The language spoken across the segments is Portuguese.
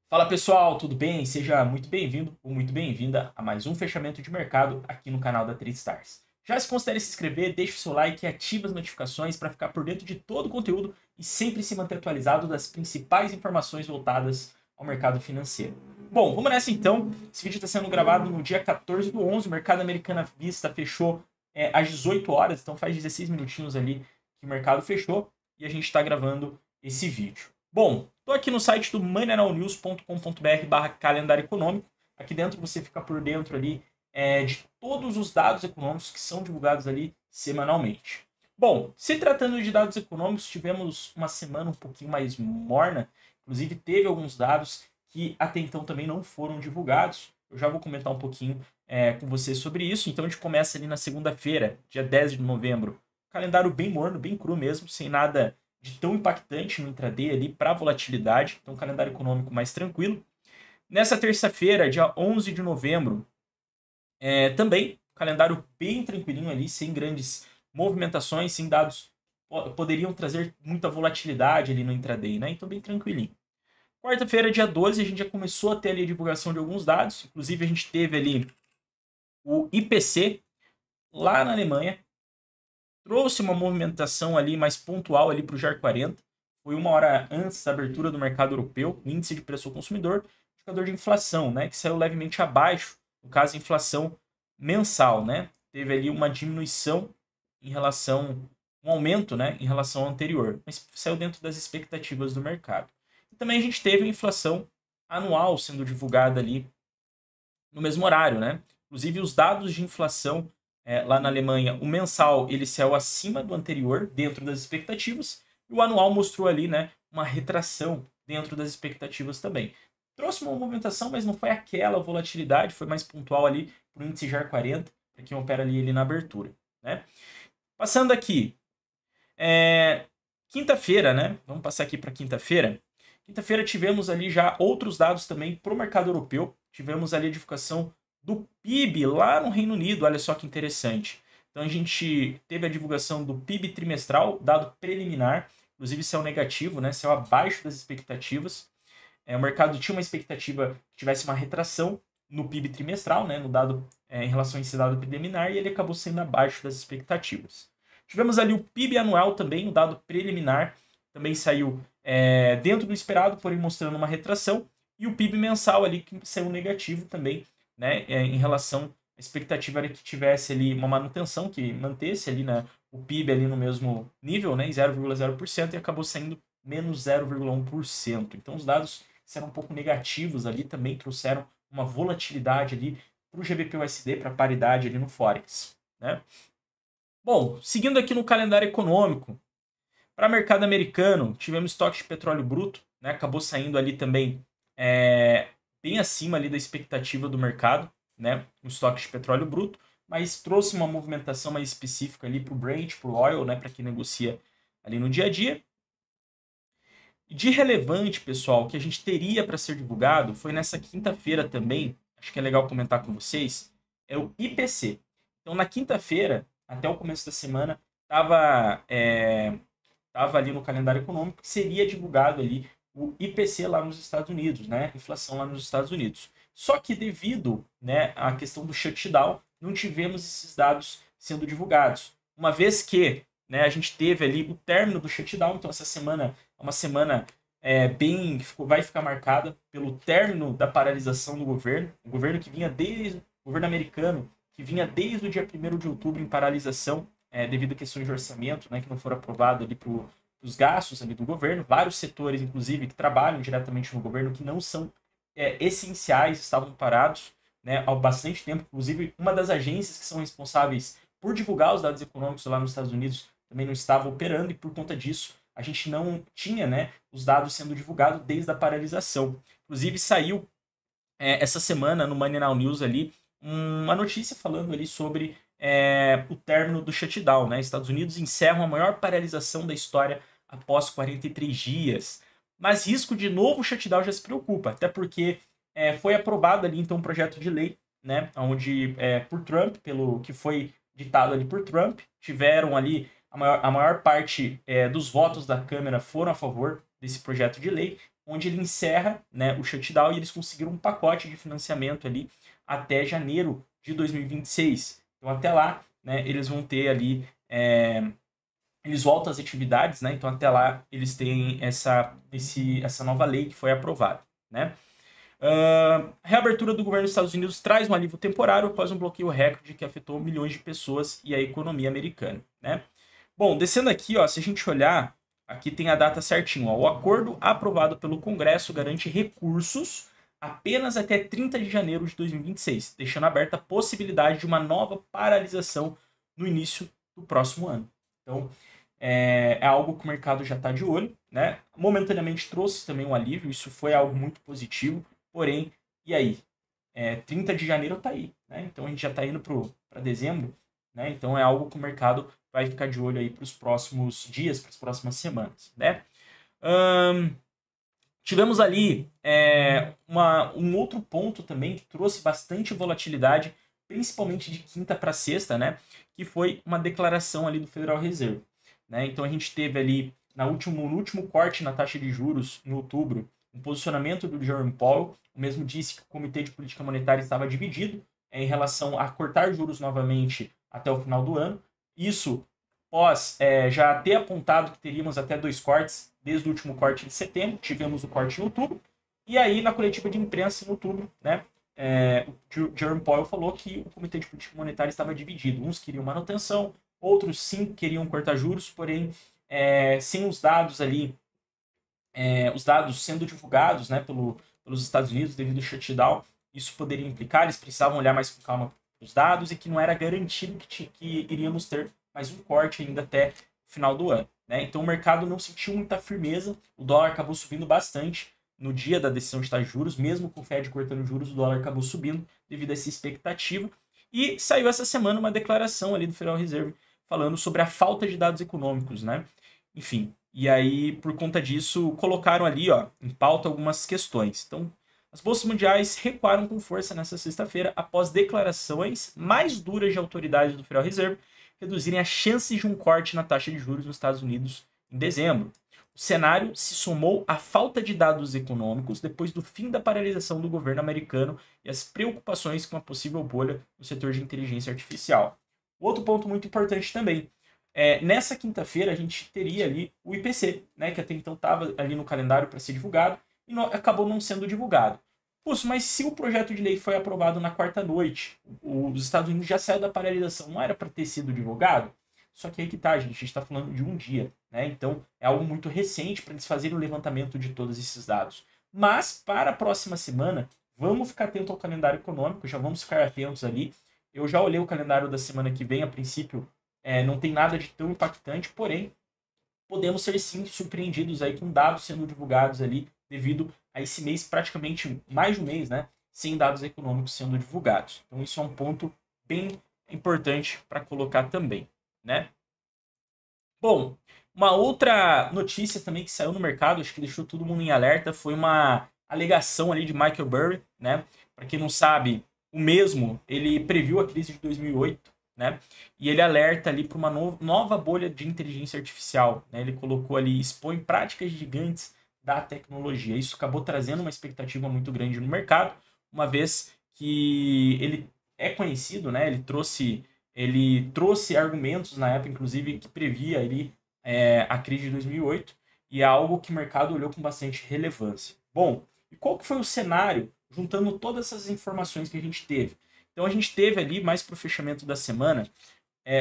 Fala pessoal, tudo bem? Seja muito bem-vindo ou muito bem-vinda a mais um fechamento de mercado aqui no canal da TradeStars. Já se considere se inscrever, deixe o seu like e ative as notificações para ficar por dentro de todo o conteúdo e sempre se manter atualizado das principais informações voltadas ao mercado financeiro. Bom, vamos nessa então. Esse vídeo está sendo gravado no dia 14/11, o mercado americano à vista fechou às 18 horas, então faz 16 minutinhos ali que o mercado fechou e a gente está gravando esse vídeo. Bom, estou aqui no site do moneyanalynews.com.br/calendário econômico. Aqui dentro você fica por dentro ali de todos os dados econômicos que são divulgados ali semanalmente. Bom, se tratando de dados econômicos, tivemos uma semana um pouquinho mais morna. Inclusive, teve alguns dados que até então também não foram divulgados. Eu já vou comentar um pouquinho com você sobre isso. Então, a gente começa ali na segunda-feira, dia 10 de novembro. Calendário bem morno, bem cru mesmo, sem nada de tão impactante no intraday ali para volatilidade, então um calendário econômico mais tranquilo. Nessa terça-feira, dia 11 de novembro, também calendário bem tranquilinho ali, sem grandes movimentações, sem dados poderiam trazer muita volatilidade ali no intraday, né? Então bem tranquilinho. Quarta-feira, dia 12, a gente já começou a ter ali a divulgação de alguns dados, inclusive a gente teve ali o IPC lá na Alemanha, trouxe uma movimentação ali mais pontual ali para o JAR 40. Foi uma hora antes da abertura do mercado europeu, o índice de preço ao consumidor, indicador de inflação, né, que saiu levemente abaixo, no caso, a inflação mensal, né? Teve ali uma diminuição em relação, um aumento, né, em relação ao anterior, mas saiu dentro das expectativas do mercado. E também a gente teve a inflação anual sendo divulgada ali no mesmo horário, né? Inclusive os dados de inflação lá na Alemanha, o mensal ele saiu acima do anterior, dentro das expectativas, e o anual mostrou ali, né, uma retração dentro das expectativas também. Trouxe uma movimentação, mas não foi aquela volatilidade, foi mais pontual ali para o índice JAR 40, para quem opera ali na abertura, né? Passando aqui, quinta-feira, né? Vamos passar aqui para quinta-feira. Quinta-feira tivemos ali já outros dados também para o mercado europeu. Tivemos ali a divulgação do PIB lá no Reino Unido, olha só que interessante. Então a gente teve a divulgação do PIB trimestral, dado preliminar, inclusive saiu negativo, né? Saiu abaixo das expectativas. O mercado tinha uma expectativa que tivesse uma retração no PIB trimestral, né? No dado em relação a esse dado preliminar, e ele acabou sendo abaixo das expectativas. Tivemos ali o PIB anual também, o dado preliminar, também saiu dentro do esperado, porém mostrando uma retração, e o PIB mensal ali que saiu negativo também, né, em relação à expectativa era que tivesse ali uma manutenção, que mantesse ali, né, o PIB ali no mesmo nível, né, em 0,0%, e acabou saindo menos 0,1%. Então os dados eram um pouco negativos ali, também trouxeram uma volatilidade ali para o GBP/USD, para a paridade ali no Forex, né? Bom, seguindo aqui no calendário econômico, para o mercado americano, tivemos estoque de petróleo bruto, né? Acabou saindo ali também bem acima ali da expectativa do mercado, né? O estoque de petróleo bruto, mas trouxe uma movimentação mais específica ali para o Brent, para o oil, né? Para quem negocia ali no dia a dia. E de relevante, pessoal, que a gente teria para ser divulgado foi nessa quinta-feira também, acho que é legal comentar com vocês, é o IPC. Então, na quinta-feira, até o começo da semana, tava ali no calendário econômico que seria divulgado ali o IPC lá nos Estados Unidos, né? Inflação lá nos Estados Unidos. Só que devido, né, à questão do shutdown, não tivemos esses dados sendo divulgados. Uma vez que, né, a gente teve ali o término do shutdown, então essa semana é uma semana vai ficar marcada pelo término da paralisação do governo, o governo que vinha desde o governo americano, que vinha desde o dia 1º de outubro em paralisação, devido a questões de orçamento, né, que não foram aprovados ali para os gastos ali do governo. Vários setores, inclusive, que trabalham diretamente no governo, que não são essenciais, estavam parados, né, há bastante tempo. Inclusive, uma das agências que são responsáveis por divulgar os dados econômicos lá nos Estados Unidos também não estava operando, e por conta disso a gente não tinha, né, os dados sendo divulgados desde a paralisação. Inclusive, saiu essa semana no Money Now News ali uma notícia falando ali sobre o término do shutdown, né? Estados Unidos encerram a maior paralisação da história após 43 dias. Mas risco de novo shutdown já se preocupa, até porque foi aprovado ali então um projeto de lei, né? Onde por Trump, pelo que foi ditado ali por Trump, tiveram ali a maior parte dos votos da Câmara foram a favor desse projeto de lei, onde ele encerra, né, o shutdown, e eles conseguiram um pacote de financiamento ali até janeiro de 2026. Então, até lá, né, eles vão ter ali, eles voltam às atividades, né? Então, até lá, eles têm essa nova lei que foi aprovada, né? A reabertura do governo dos Estados Unidos traz um alívio temporário após um bloqueio recorde que afetou milhões de pessoas e a economia americana, né? Bom, descendo aqui, ó, se a gente olhar, aqui tem a data certinho. Ó, o acordo aprovado pelo Congresso garante recursos apenas até 30 de janeiro de 2026, deixando aberta a possibilidade de uma nova paralisação no início do próximo ano. Então, é algo que o mercado já está de olho, né? Momentaneamente trouxe também um alívio, isso foi algo muito positivo, porém, e aí? 30 de janeiro está aí, né? Então a gente já está indo para dezembro, né? Então é algo que o mercado vai ficar de olho aí para os próximos dias, para as próximas semanas, né? Tivemos ali um outro ponto também que trouxe bastante volatilidade, principalmente de quinta para sexta, né? Que foi uma declaração ali do Federal Reserve, né? Então a gente teve ali no último corte na taxa de juros, em outubro, um posicionamento do Jerome Powell. O mesmo disse que o Comitê de Política Monetária estava dividido em relação a cortar juros novamente até o final do ano. Isso pós já ter apontado que teríamos até 2 cortes desde o último corte de setembro, tivemos o corte em outubro, e aí na coletiva de imprensa em outubro, né, o Jerome Powell falou que o Comitê de Política Monetária estava dividido. Uns queriam manutenção, outros sim queriam cortar juros, porém sem os dados ali, os dados sendo divulgados, né, pelos Estados Unidos devido ao shutdown, isso poderia implicar, eles precisavam olhar mais com calma os dados e que não era garantido que iríamos ter mais um corte ainda até o final do ano, né? Então o mercado não sentiu muita firmeza, o dólar acabou subindo bastante no dia da decisão de taxa de juros, mesmo com o Fed cortando juros, o dólar acabou subindo devido a essa expectativa. E saiu essa semana uma declaração ali do Federal Reserve falando sobre a falta de dados econômicos, né? Enfim, e aí por conta disso colocaram ali, ó, em pauta algumas questões. Então, as bolsas mundiais recuaram com força nesta sexta-feira após declarações mais duras de autoridades do Federal Reserve reduzirem as chances de um corte na taxa de juros nos Estados Unidos em dezembro. O cenário se somou à falta de dados econômicos depois do fim da paralisação do governo americano e as preocupações com a possível bolha no setor de inteligência artificial. Outro ponto muito importante também. Nessa quinta-feira a gente teria ali o IPC, né, que até então estava ali no calendário para ser divulgado e acabou não sendo divulgado. Puxa, mas se o projeto de lei foi aprovado na quarta-noite, os Estados Unidos já saiu da paralisação, não era para ter sido divulgado? Só que aí que tá, gente, a gente está falando de um dia, né? Então é algo muito recente para eles fazerem o levantamento de todos esses dados. Mas para a próxima semana, vamos ficar atento ao calendário econômico, já vamos ficar atentos ali. Eu já olhei o calendário da semana que vem, a princípio não tem nada de tão impactante, porém podemos ser sim surpreendidos aí com dados sendo divulgados ali devido a esse mês, praticamente mais de um mês, né, sem dados econômicos sendo divulgados. Então isso é um ponto bem importante para colocar também, né? Bom, uma outra notícia também que saiu no mercado, acho que deixou todo mundo em alerta, foi uma alegação ali de Michael Burry, né? Para quem não sabe, o mesmo, ele previu a crise de 2008, né? E ele alerta ali para uma nova bolha de inteligência artificial, né? Ele colocou ali, expõe práticas gigantes da tecnologia. Isso acabou trazendo uma expectativa muito grande no mercado, uma vez que ele é conhecido, né? Ele trouxe argumentos na época, inclusive, que previa ali, a crise de 2008, e é algo que o mercado olhou com bastante relevância. Bom, e qual que foi o cenário, juntando todas essas informações que a gente teve? Então a gente teve ali, mais para o fechamento da semana,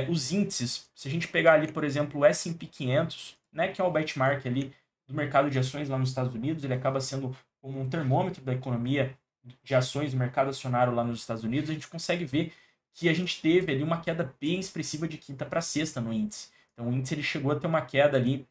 os índices. Se a gente pegar ali, por exemplo, o S&P 500, né, que é o benchmark ali do mercado de ações lá nos Estados Unidos, ele acaba sendo como um termômetro da economia de ações do mercado acionário lá nos Estados Unidos, a gente consegue ver que a gente teve ali uma queda bem expressiva de quinta para sexta no índice. Então o índice ele chegou a ter uma queda ali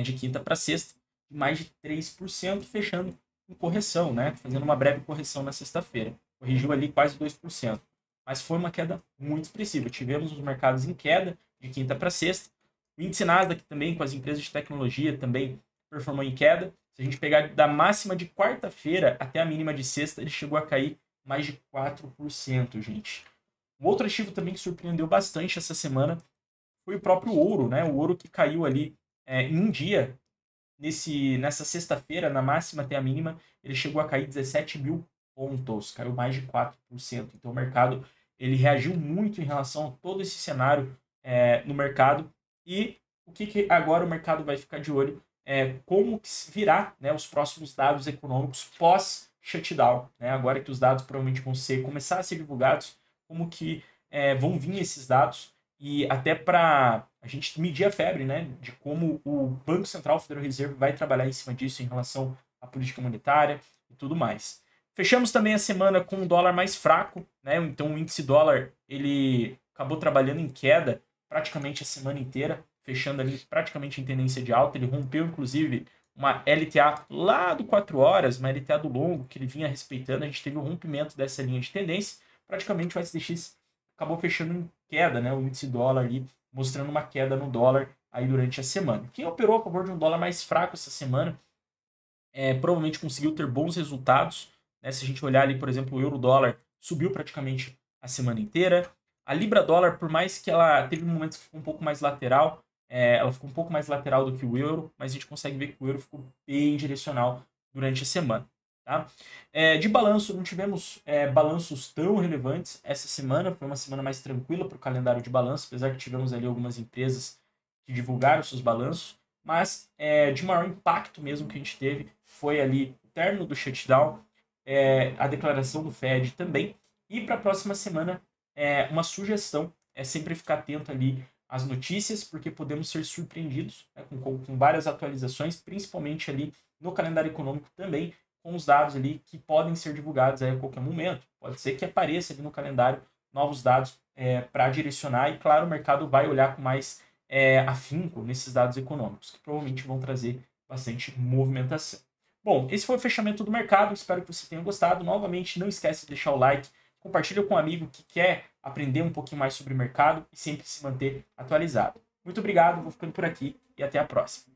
de quinta para sexta de mais de 3%, fechando em correção, né, fazendo uma breve correção na sexta-feira. Corrigiu ali quase 2%. Mas foi uma queda muito expressiva. Tivemos os mercados em queda de quinta para sexta. O índice Nasdaq também, com as empresas de tecnologia, também performou em queda. Se a gente pegar da máxima de quarta-feira até a mínima de sexta, ele chegou a cair mais de 4%, gente. Um outro ativo também que surpreendeu bastante essa semana foi o próprio ouro, né? O ouro que caiu ali em um dia nessa sexta-feira, na máxima até a mínima, ele chegou a cair 17 mil pontos, caiu mais de 4%. Então o mercado ele reagiu muito em relação a todo esse cenário no mercado. E o que agora o mercado vai ficar de olho como que virá, né, os próximos dados econômicos pós-shutdown. Né? Agora que os dados provavelmente vão começar a ser divulgados, como que vão vir esses dados, e até para a gente medir a febre, né, de como o Banco Central, o Federal Reserve, vai trabalhar em cima disso em relação à política monetária e tudo mais. Fechamos também a semana com um dólar mais fraco, né? Então o índice dólar ele acabou trabalhando em queda praticamente a semana inteira, fechando ali praticamente em tendência de alta. Ele rompeu, inclusive, uma LTA lá do 4 horas, uma LTA do longo que ele vinha respeitando. A gente teve o rompimento dessa linha de tendência. Praticamente o SDX acabou fechando em queda, né? O índice dólar ali mostrando uma queda no dólar aí durante a semana. Quem operou a favor de um dólar mais fraco essa semana provavelmente conseguiu ter bons resultados. Né? Se a gente olhar ali, por exemplo, o euro-dólar subiu praticamente a semana inteira. A libra-dólar, por mais que ela teve momentos que ficou um pouco mais lateral, ela ficou um pouco mais lateral do que o euro, mas a gente consegue ver que o euro ficou bem direcional durante a semana. Tá? De balanço, não tivemos balanços tão relevantes essa semana, foi uma semana mais tranquila para o calendário de balanço, apesar que tivemos ali algumas empresas que divulgaram seus balanços, mas de maior impacto mesmo que a gente teve foi ali o término do shutdown, a declaração do Fed também, e para a próxima semana uma sugestão é sempre ficar atento ali às notícias, porque podemos ser surpreendidos né, com várias atualizações, principalmente ali no calendário econômico também, com os dados ali que podem ser divulgados a qualquer momento. Pode ser que apareça ali no calendário novos dados para direcionar, e claro, o mercado vai olhar com mais afinco nesses dados econômicos, que provavelmente vão trazer bastante movimentação. Bom, esse foi o fechamento do mercado, espero que você tenha gostado. Novamente, não esquece de deixar o like, compartilha com um amigo que quer aprender um pouquinho mais sobre o mercado e sempre se manter atualizado. Muito obrigado, vou ficando por aqui e até a próxima.